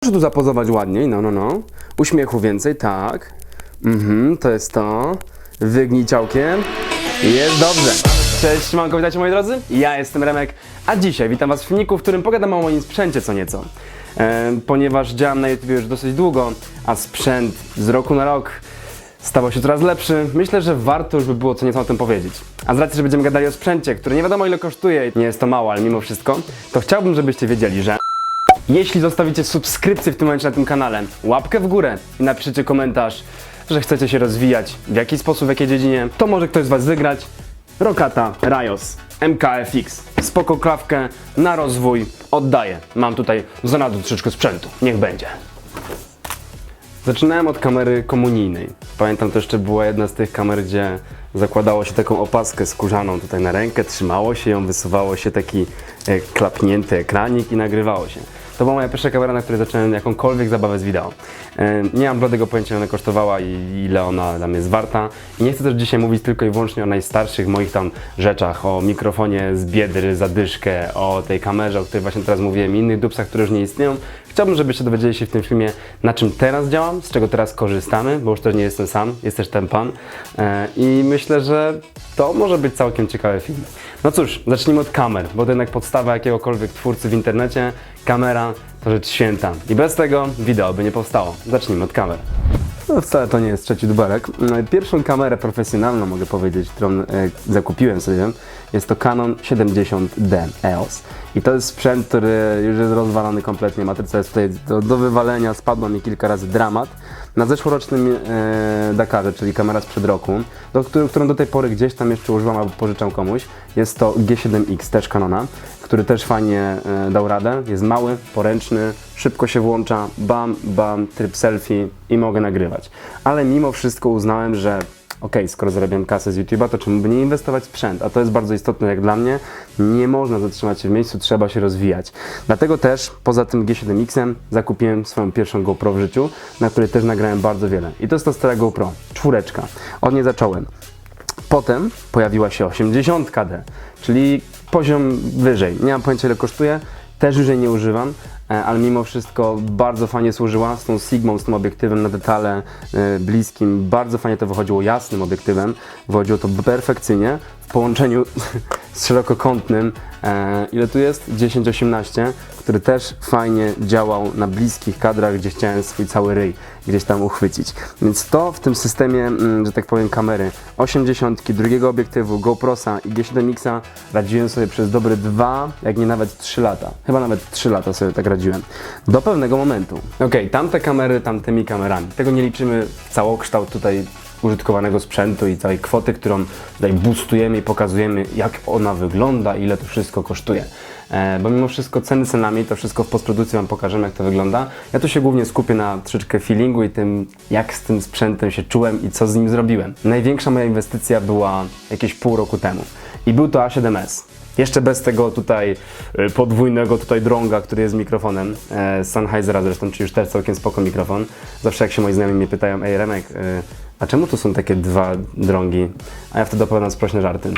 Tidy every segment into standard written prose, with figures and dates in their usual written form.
Proszę tu zapozować ładniej, no. Uśmiechu więcej, tak. To jest to. Wygnij ciałkiem. Jest dobrze. Cześć, siemanko, witajcie moi drodzy. Ja jestem Remek, a dzisiaj witam was w filmiku, w którym pogadam o moim sprzęcie co nieco. Ponieważ działam na YouTube już dosyć długo, a sprzęt z roku na rok stawał się coraz lepszy, myślę, że warto już by było co nieco o tym powiedzieć. A z racji, że będziemy gadali o sprzęcie, który nie wiadomo ile kosztuje, nie jest to mało, ale mimo wszystko, to chciałbym, żebyście wiedzieli, że jeśli zostawicie subskrypcję w tym momencie na tym kanale, łapkę w górę i napiszecie komentarz, że chcecie się rozwijać, w jaki sposób, w jakiej dziedzinie, to może ktoś z was wygrać Rokata Raios MKFX. Spoko klawkę na rozwój oddaję. Mam tutaj zanadto troszeczkę sprzętu. Niech będzie. Zaczynałem od kamery komunijnej. Pamiętam, to jeszcze była jedna z tych kamer, gdzie zakładało się taką opaskę skórzaną tutaj na rękę, trzymało się ją, wysuwało się taki klapnięty ekranik i nagrywało się. To była moja pierwsza kamera, na której zacząłem jakąkolwiek zabawę z wideo. Nie mam bladego pojęcia, ile ona kosztowała i ile ona nam jest warta. I nie chcę też dzisiaj mówić tylko i wyłącznie o najstarszych moich tam rzeczach, o mikrofonie z biedry, zadyszkę, o tej kamerze, o której właśnie teraz mówiłem, i innych dupsach, które już nie istnieją. Chciałbym, żebyście dowiedzieli się w tym filmie, na czym teraz działam, z czego teraz korzystamy, bo już też nie jestem sam, jest też ten pan. I myślę, że to może być całkiem ciekawy film. No cóż, zacznijmy od kamer, bo to jednak podstawa jakiegokolwiek twórcy w internecie. Kamera to rzecz święta i bez tego wideo by nie powstało. Zacznijmy od kamer. No wcale to nie jest trzeci dubelek. Pierwszą kamerę profesjonalną, mogę powiedzieć, którą zakupiłem sobie, jest to Canon 70D EOS. I to jest sprzęt, który już jest rozwalony kompletnie. Matryca jest tutaj do wywalenia, spadła mi kilka razy, dramat. Na zeszłorocznym Dakarze, czyli kamera sprzed roku, którą do tej pory gdzieś tam jeszcze używam albo pożyczam komuś, jest to G7X, też Canona, który też fajnie dał radę. Jest mały, poręczny, szybko się włącza, bam, tryb selfie i mogę nagrywać. Ale mimo wszystko uznałem, że skoro zarabiam kasę z YouTube'a, to czemu by nie inwestować w sprzęt? A to jest bardzo istotne jak dla mnie. Nie można zatrzymać się w miejscu, trzeba się rozwijać. Dlatego też poza tym G7X-em zakupiłem swoją pierwszą GoPro w życiu, na której też nagrałem bardzo wiele. I to jest ta stara GoPro, 4. Od niej zacząłem. Potem pojawiła się 80D, czyli poziom wyżej. Nie mam pojęcia ile kosztuje, też już jej nie używam, ale mimo wszystko bardzo fajnie służyła z tą Sigmą, z tym obiektywem na detale bliskim. Bardzo fajnie to wychodziło, jasnym obiektywem. Wychodziło to perfekcyjnie w połączeniu z szerokokątnym, ile tu jest? 10-18, który też fajnie działał na bliskich kadrach, gdzie chciałem swój cały ryj gdzieś tam uchwycić. Więc to w tym systemie, że tak powiem, kamery 80, drugiego obiektywu, GoProsa i G7Xa radziłem sobie przez dobre 2, jak nie nawet 3 lata. Chyba nawet 3 lata sobie tak radziłem. Do pewnego momentu. Tamte kamery tamtymi kamerami. Tego nie liczymy w całokształt tutaj użytkowanego sprzętu i całej kwoty, którą tutaj boostujemy i pokazujemy, jak ona wygląda, ile to wszystko kosztuje. Bo mimo wszystko ceny cenami, to wszystko w postprodukcji wam pokażemy, jak to wygląda. Ja tu się głównie skupię na troszeczkę feelingu i tym, jak z tym sprzętem się czułem i co z nim zrobiłem. Największa moja inwestycja była jakieś pół roku temu i był to A7S. Jeszcze bez tego tutaj podwójnego drąga, który jest mikrofonem z Sennheisera zresztą, czyli już też całkiem spoko mikrofon. Zawsze jak się moi znajomi mnie pytają, ej Remek, a czemu tu są takie 2 drągi? A ja wtedy opowiadam sprośne żarty.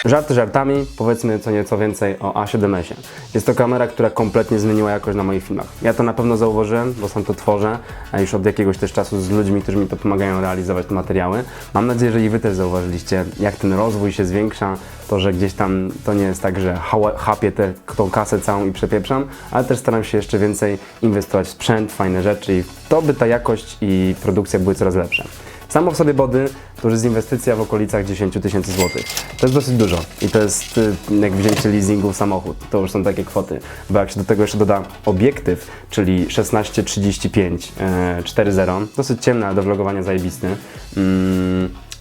Żarty żartami, powiedzmy co nieco więcej o A7S-ie. Jest to kamera, która kompletnie zmieniła jakość na moich filmach. Ja to na pewno zauważyłem, bo sam to tworzę, a już od jakiegoś też czasu z ludźmi, którzy mi to pomagają realizować te materiały. Mam nadzieję, że i wy też zauważyliście, jak ten rozwój się zwiększa, to, że gdzieś tam to nie jest tak, że chapię tą kasę całą i przepieprzam, ale też staram się jeszcze więcej inwestować w sprzęt, fajne rzeczy i to by ta jakość i produkcja były coraz lepsze. Samo w sobie body to już jest inwestycja w okolicach 10 000 złotych. To jest dosyć dużo i to jest jak wzięcie leasingu w samochód. To już są takie kwoty, bo jak się do tego jeszcze doda obiektyw, czyli 16-35 4.0, dosyć ciemny, ale do vlogowania zajebisty,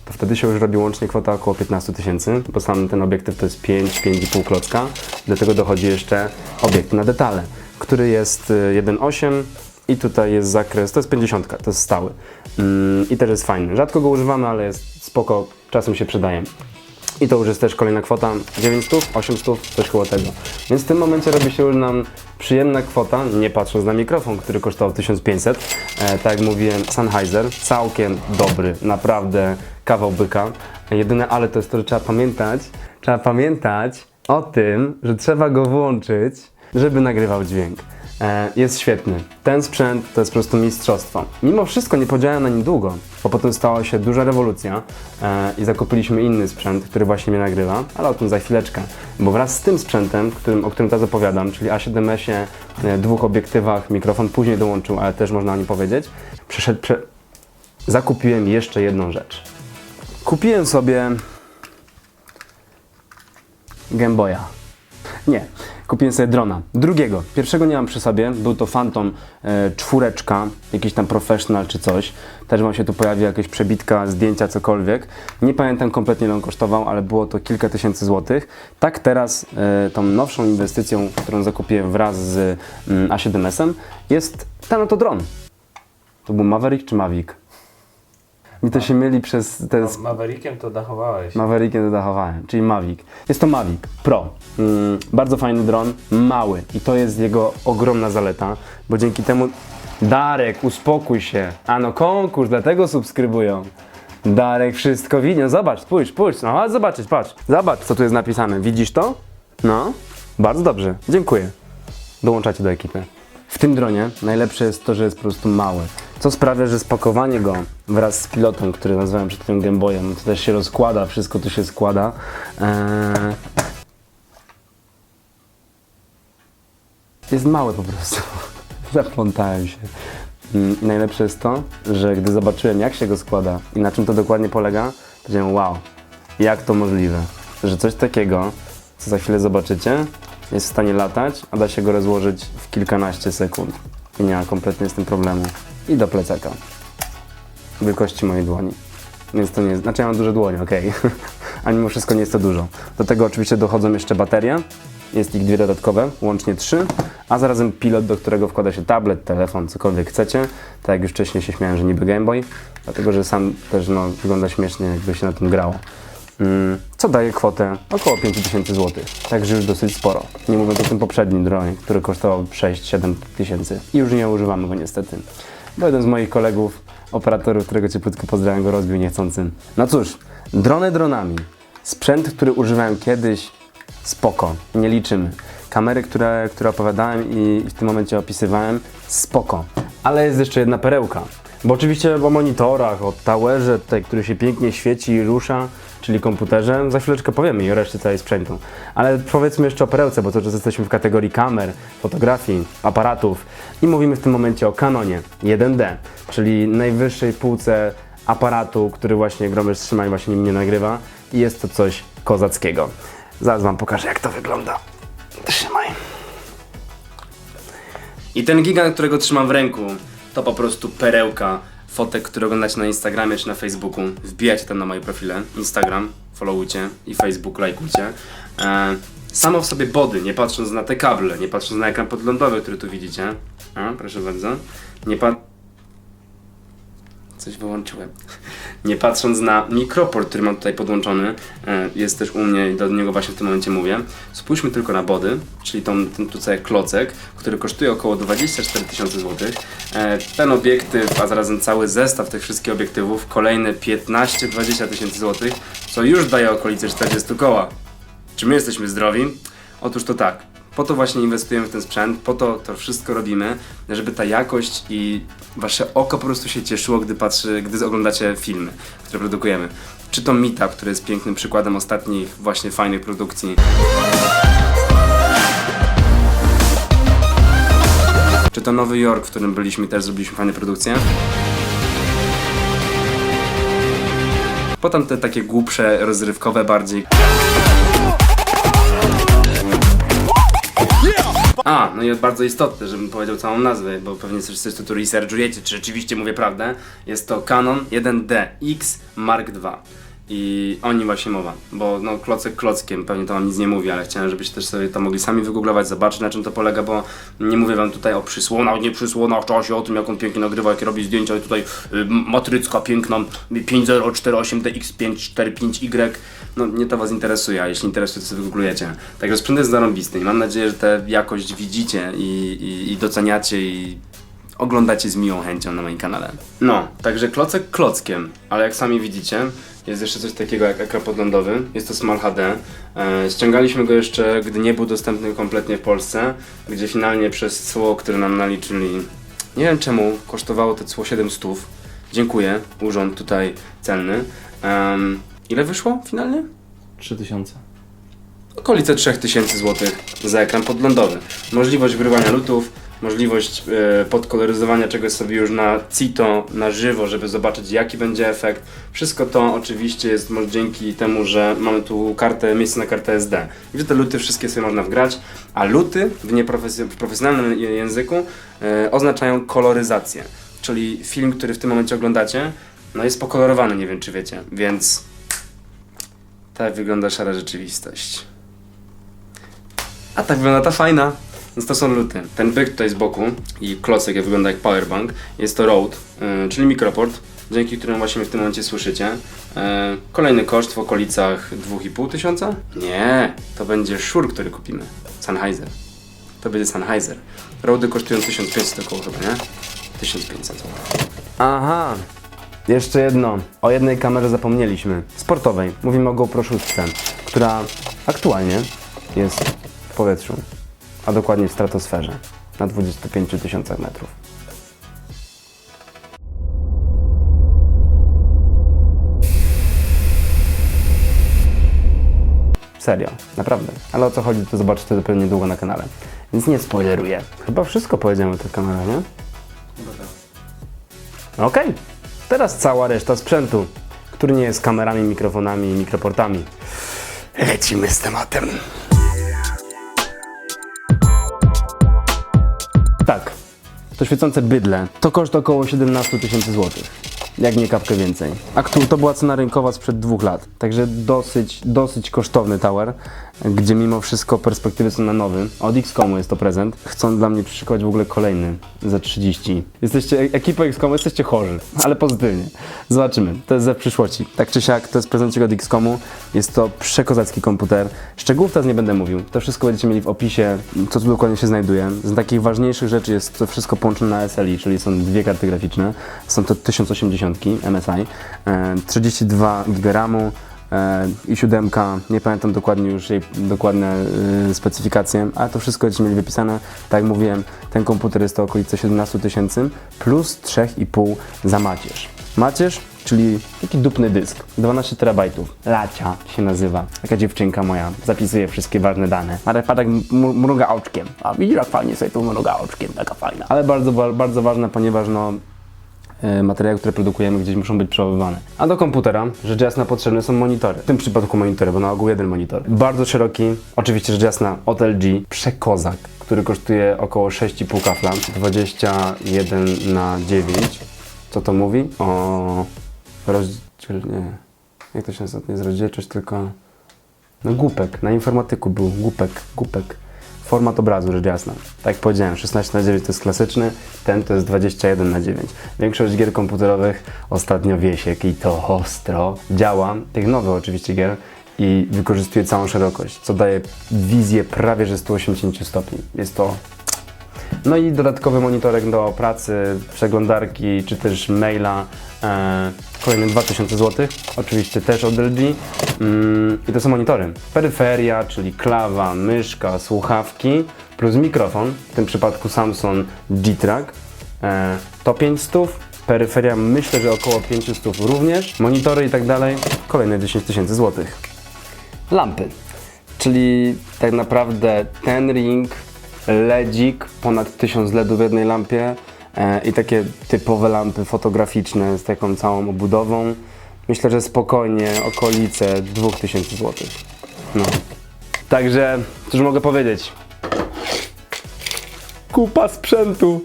to wtedy się już robi łącznie kwota około 15 000, bo sam ten obiektyw to jest 5-5,5 klocka. Do tego dochodzi jeszcze obiektyw na detale, który jest 1.8 i tutaj jest zakres, to jest 50, to jest stały i też jest fajny. Rzadko go używamy, ale jest spoko, czasem się przydaje. I to już jest też kolejna kwota, 900, 800, coś koło tego. Więc w tym momencie robi się już nam przyjemna kwota, nie patrząc na mikrofon, który kosztował 1500. Tak jak mówiłem, Sennheiser, całkiem dobry, naprawdę kawał byka. Jedyne ale to jest to, że trzeba pamiętać o tym, że trzeba go włączyć żeby nagrywał dźwięk. Jest świetny. Ten sprzęt to jest po prostu mistrzostwo. Mimo wszystko nie podziałałem na nim długo, bo potem stała się duża rewolucja i zakupiliśmy inny sprzęt, który właśnie mnie nagrywa, ale o tym za chwileczkę. Bo wraz z tym sprzętem, o którym teraz opowiadam, czyli A7S-ie, dwóch obiektywach, mikrofon później dołączył, ale też można o nim powiedzieć, zakupiłem jeszcze jedną rzecz. Kupiłem sobie Game Boya. Nie, kupiłem sobie drona. Drugiego. Pierwszego nie mam przy sobie. Był to Phantom 4, jakiś tam professional czy coś. Też wam się tu pojawi jakaś przebitka, zdjęcia, cokolwiek. Nie pamiętam kompletnie ile on kosztował, ale było to kilka tysięcy złotych. Tak teraz tą nowszą inwestycją, którą zakupiłem wraz z A7S-em, jest ten oto dron. To był Maverick czy Mavic? Mi to się myli przez ten... No, Maverickiem to dachowałeś. Maverickiem to dachowałem, czyli Mavic. Jest to Mavic Pro. Bardzo fajny dron, mały i to jest jego ogromna zaleta, bo dzięki temu... Darek, uspokój się. A no konkurs, dlatego subskrybują. Darek wszystko widzi. No zobacz, spójrz. No chodź zobaczyć, patrz. Zobacz, co tu jest napisane. Widzisz to? No, bardzo dobrze. Dziękuję. Dołączacie do ekipy. W tym dronie najlepsze jest to, że jest po prostu mały. Co sprawia, że spakowanie go wraz z pilotą, który nazwałem przed tym Game Boyem, to też się rozkłada, wszystko tu się składa. Jest małe po prostu. Zaplątałem się. I najlepsze jest to, że gdy zobaczyłem, jak się go składa i na czym to dokładnie polega, powiedziałem, wow, jak to możliwe, że coś takiego, co za chwilę zobaczycie, jest w stanie latać, a da się go rozłożyć w kilkanaście sekund. I nie ma kompletnie z tym problemu. I do plecaka. Wielkości mojej dłoni. Więc to nie jest... Znaczy ja mam duże dłonie, okej. A mimo wszystko nie jest to dużo. Do tego oczywiście dochodzą jeszcze baterie. Jest ich 2 dodatkowe, łącznie 3. A zarazem pilot, do którego wkłada się tablet, telefon, cokolwiek chcecie. Tak jak już wcześniej się śmiałem, że niby Game Boy. Dlatego, że sam też wygląda śmiesznie, jakby się na tym grało. Co daje kwotę około 5000 zł. Także już dosyć sporo. Nie mówiąc o tym poprzednim dronie, który kosztował 6-7 tysięcy. I już nie używamy go niestety. Bo jeden z moich kolegów, operatorów, którego cieplutko pozdrawiam, go rozbił niechcący. No cóż, drony dronami. Sprzęt, który używałem kiedyś, spoko. Nie liczymy. Kamery, które opowiadałem i w tym momencie opisywałem, spoko. Ale jest jeszcze jedna perełka. Bo oczywiście o monitorach, o towerze, tutaj, który się pięknie świeci i rusza, czyli komputerze, za chwileczkę powiemy i o reszcie całej sprzętu. Ale powiedzmy jeszcze o perełce, bo cały czas jesteśmy w kategorii kamer, fotografii, aparatów i mówimy w tym momencie o Canonie 1D, czyli najwyższej półce aparatu, który właśnie Gromesz trzyma i właśnie nim nie nagrywa i jest to coś kozackiego. Zaraz wam pokażę, jak to wygląda. Trzymaj. I ten gigant, którego trzymam w ręku, to po prostu perełka fotek, które oglądacie na Instagramie czy na Facebooku. Wbijajcie tam na moje profile. Instagram, followujcie i Facebook, lajkujcie. Samo w sobie body, nie patrząc na te kable, nie patrząc na ekran podglądowy, który tu widzicie. Proszę bardzo. Coś wyłączyłem. Nie patrząc na mikroport, który mam tutaj podłączony, jest też u mnie i do niego właśnie w tym momencie mówię. Spójrzmy tylko na body, czyli ten tutaj klocek, który kosztuje około 24 tysiące złotych. Ten obiektyw, a zarazem cały zestaw tych wszystkich obiektywów, kolejne 15-20 tysięcy złotych, co już daje okolice 40 koła. Czy my jesteśmy zdrowi? Otóż to tak. Po to właśnie inwestujemy w ten sprzęt, po to wszystko robimy, żeby ta jakość i wasze oko po prostu się cieszyło, gdy oglądacie filmy, które produkujemy. Czy to Meetup, który jest pięknym przykładem ostatnich właśnie fajnych produkcji. Czy to Nowy Jork, w którym byliśmy i też zrobiliśmy fajne produkcje. Potem te takie głupsze, rozrywkowe bardziej. No i bardzo istotne, żebym powiedział całą nazwę, bo pewnie coś tu researchujecie, czy rzeczywiście mówię prawdę. Jest to Canon 1DX Mark II. I o nim właśnie mowa, bo no klocek klockiem, pewnie to wam nic nie mówi, ale chciałem, żebyście też sobie to mogli sami wygooglować, zobaczyć na czym to polega, bo nie mówię wam tutaj o przysłonach, nie przysłonach, czasie, o tym jak on pięknie nagrywa, jak robi zdjęcia i tutaj matrycka piękna 5048DX545Y, no nie to was interesuje, a jeśli interesuje, to sobie wygooglujecie. Także sprzęt jest zarąbisty i mam nadzieję, że tę jakość widzicie i doceniacie i oglądacie z miłą chęcią na moim kanale. No, także klocek klockiem, ale jak sami widzicie, jest jeszcze coś takiego jak ekran podglądowy, jest to Smart HD. Ściągaliśmy go jeszcze, gdy nie był dostępny kompletnie w Polsce, gdzie finalnie przez cło, które nam naliczyli, nie wiem czemu, kosztowało to cło 700. Dziękuję, urząd tutaj celny. Ile wyszło finalnie? 3000. Okolice 3000 zł za ekran podglądowy. Możliwość wgrywania lutów, możliwość podkoloryzowania czegoś sobie już na CITO, na żywo, żeby zobaczyć jaki będzie efekt. Wszystko to oczywiście jest dzięki temu, że mamy tu miejsce na kartę SD. I te luty wszystkie sobie można wgrać, a luty w profesjonalnym języku oznaczają koloryzację. Czyli film, który w tym momencie oglądacie, no jest pokolorowany, nie wiem czy wiecie, więc tak wygląda szara rzeczywistość. A tak wygląda ta fajna. Więc to są luty. Ten byk tutaj z boku i klocek jak wygląda jak powerbank. Jest to Rode, czyli mikroport, dzięki któremu właśnie w tym momencie słyszycie. Kolejny koszt w okolicach 2500? Nie, to będzie Shure, który kupimy. Sennheiser. To będzie Sennheiser. Rode kosztują 1500 około chyba, nie? 1500 zł. Aha, jeszcze jedno. O jednej kamerze zapomnieliśmy. Sportowej. Mówimy o GoPro 6, która aktualnie jest w powietrzu, a dokładnie w stratosferze, na 25 000 metrów. Serio, naprawdę. Ale o co chodzi, to zobaczycie dopiero niedługo na kanale. Więc nie spoileruję. Chyba wszystko powiedziałem o tej kamerze, nie? Okej. Teraz cała reszta sprzętu, który nie jest kamerami, mikrofonami i mikroportami. Lecimy z tematem. Tak, to świecące bydle to koszt około 17 000 złotych. Jak nie kapkę więcej. To była cena rynkowa sprzed 2 lat. Także dosyć kosztowny tower, gdzie mimo wszystko perspektywy są na nowy. Od XCOMu jest to prezent. Chcą dla mnie przyszykować w ogóle kolejny za 30. Ekipa XCOMu, jesteście chorzy, ale pozytywnie. Zobaczymy, to jest ze przyszłości. Tak czy siak, to jest prezencik od XCOMu. Jest to przekozacki komputer. Szczegółów teraz nie będę mówił. To wszystko będziecie mieli w opisie, co tu dokładnie się znajduje. Z takich ważniejszych rzeczy jest to wszystko połączone na SLI, czyli są 2 karty graficzne. Są to 1080 MSI, 32 GB RAMu i 7, nie pamiętam dokładnie już jej dokładne specyfikacje, ale to wszystko będziecie mieli wypisane. Tak jak mówiłem, ten komputer jest to okolice 17 000 plus 3,5 za macierz. Macierz, czyli taki dupny dysk, 12 terabajtów. Lacia się nazywa. Taka dziewczynka moja, zapisuje wszystkie ważne dane. Ale tak mruga oczkiem. A widzisz, jak fajnie sobie tu mruga oczkiem, taka fajna. Ale bardzo ważna, ponieważ no materiały, które produkujemy, gdzieś muszą być przechowywane. A do komputera, rzecz jasna, potrzebne są monitory. W tym przypadku monitory, bo na ogół jeden monitor. Bardzo szeroki, oczywiście rzecz jasna od LG, przekozak, który kosztuje około 6,5 kafla, 21:9. Co to mówi? O nie, jak to się nazywa? Nie jest rozdzielczość, tylko no głupek, na informatyku był głupek. Format obrazu, rzecz jasna. Tak jak powiedziałem, 16:9 to jest klasyczny, ten to jest 21:9. Większość gier komputerowych ostatnio Wiesiek i to ostro działa, tych nowych oczywiście gier, i wykorzystuje całą szerokość, co daje wizję prawie że 180 stopni. Jest to... No i dodatkowy monitorek do pracy, przeglądarki czy też maila, kolejne 2000 zł, oczywiście też od LG. I to są monitory. Peryferia, czyli klawa, myszka, słuchawki plus mikrofon, w tym przypadku Samsung G-Track, to 500, peryferia myślę, że około 500 również, monitory i tak dalej, kolejne 10 000 zł. Lampy, czyli tak naprawdę ten ring, LEDzik, ponad 1000 LEDów w jednej lampie i takie typowe lampy fotograficzne z taką całą obudową. Myślę, że spokojnie okolice 2000 zł. No. Także, cóż mogę powiedzieć? Kupa sprzętu!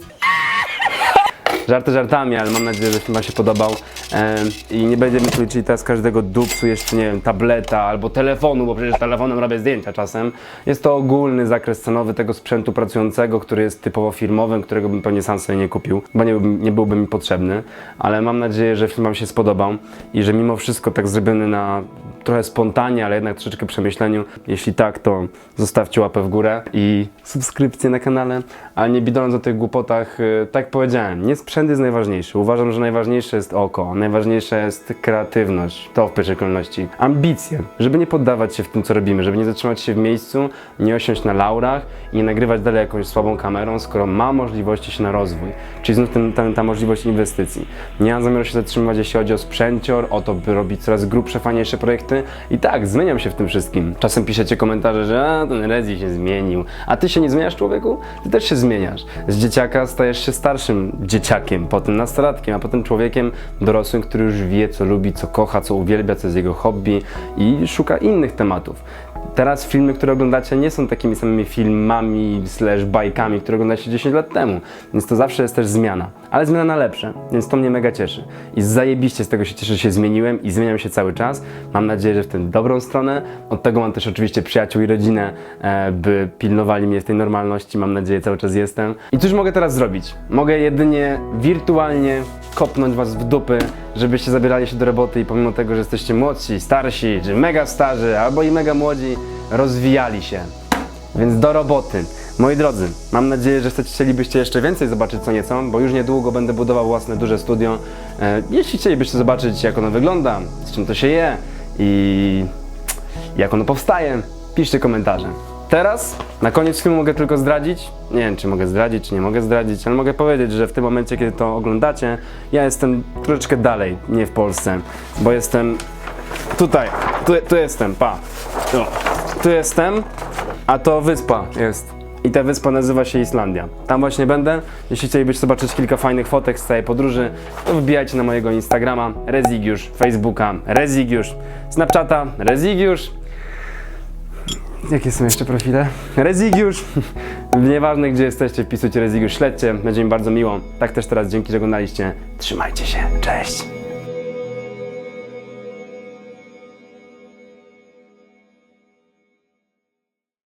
Żarty żartami, ale mam nadzieję, że film Wam się podobał i nie będziemy tu liczyli teraz każdego dupsu, jeszcze nie wiem, tableta albo telefonu, bo przecież telefonem robię zdjęcia czasem. Jest to ogólny zakres cenowy tego sprzętu pracującego, który jest typowo firmowym, którego bym pewnie sam sobie nie kupił, bo nie byłby mi potrzebny, ale mam nadzieję, że film Wam się spodobał i że mimo wszystko tak zrobiony na trochę spontanie, ale jednak troszeczkę przemyśleniu? Jeśli tak, to zostawcie łapę w górę i subskrypcję na kanale. Ale nie bidąc o tych głupotach, tak jak powiedziałem, nie sprzęt jest najważniejszy. Uważam, że najważniejsze jest oko, najważniejsza jest kreatywność, to w pierwszej kolejności. Ambicje, żeby nie poddawać się w tym, co robimy, żeby nie zatrzymać się w miejscu, nie osiąść na laurach i nie nagrywać dalej jakąś słabą kamerą, skoro ma możliwości się na rozwój. Czyli znów ta możliwość inwestycji. Nie mam zamiaru się zatrzymywać, jeśli chodzi o sprzęcior, o to, by robić coraz grubsze, fajniejsze projekty. I tak, zmieniam się w tym wszystkim. Czasem piszecie komentarze, że ten Rezi się zmienił. A ty się nie zmieniasz, człowieku? Ty też się zmieniasz. Z dzieciaka stajesz się starszym dzieciakiem, potem nastolatkiem, a potem człowiekiem dorosłym, który już wie, co lubi, co kocha, co uwielbia, co jest jego hobby i szuka innych tematów. Teraz filmy, które oglądacie, nie są takimi samymi filmami / bajkami, które oglądaliście 10 lat temu. Więc to zawsze jest też zmiana. Ale zmiana na lepsze, więc to mnie mega cieszy. I zajebiście z tego się cieszę, że się zmieniłem i zmieniam się cały czas. Mam nadzieję, że w tę dobrą stronę. Od tego mam też oczywiście przyjaciół i rodzinę, by pilnowali mnie w tej normalności. Mam nadzieję, cały czas jestem. I cóż mogę teraz zrobić? Mogę jedynie wirtualnie kopnąć was w dupy, żebyście zabierali się do roboty i pomimo tego, że jesteście młodsi, starsi, czy mega starzy, albo i mega młodzi, rozwijali się. Więc do roboty. Moi drodzy, mam nadzieję, że chcielibyście jeszcze więcej zobaczyć co nieco, bo już niedługo będę budował własne duże studio. Jeśli chcielibyście zobaczyć, jak ono wygląda, z czym to się je i jak ono powstaje, piszcie komentarze. Teraz, na koniec filmu mogę tylko zdradzić, nie wiem czy mogę zdradzić, czy nie mogę zdradzić, ale mogę powiedzieć, że w tym momencie, kiedy to oglądacie, ja jestem troszeczkę dalej, nie w Polsce, bo jestem tutaj, tu jestem, pa, tu jestem, a to wyspa jest. I ta wyspa nazywa się Islandia. Tam właśnie będę. Jeśli chcielibyście zobaczyć kilka fajnych fotek z całej podróży, to wbijajcie na mojego Instagrama, Rezigiusz, Facebooka, Rezigiusz, Snapchata, Rezigiusz. Jakie są jeszcze profile? Rezigiusz. Nieważne gdzie jesteście, wpisujcie Rezigiusz, śledźcie, będzie mi bardzo miło. Tak też teraz dzięki, że oglądaliście. Trzymajcie się, cześć!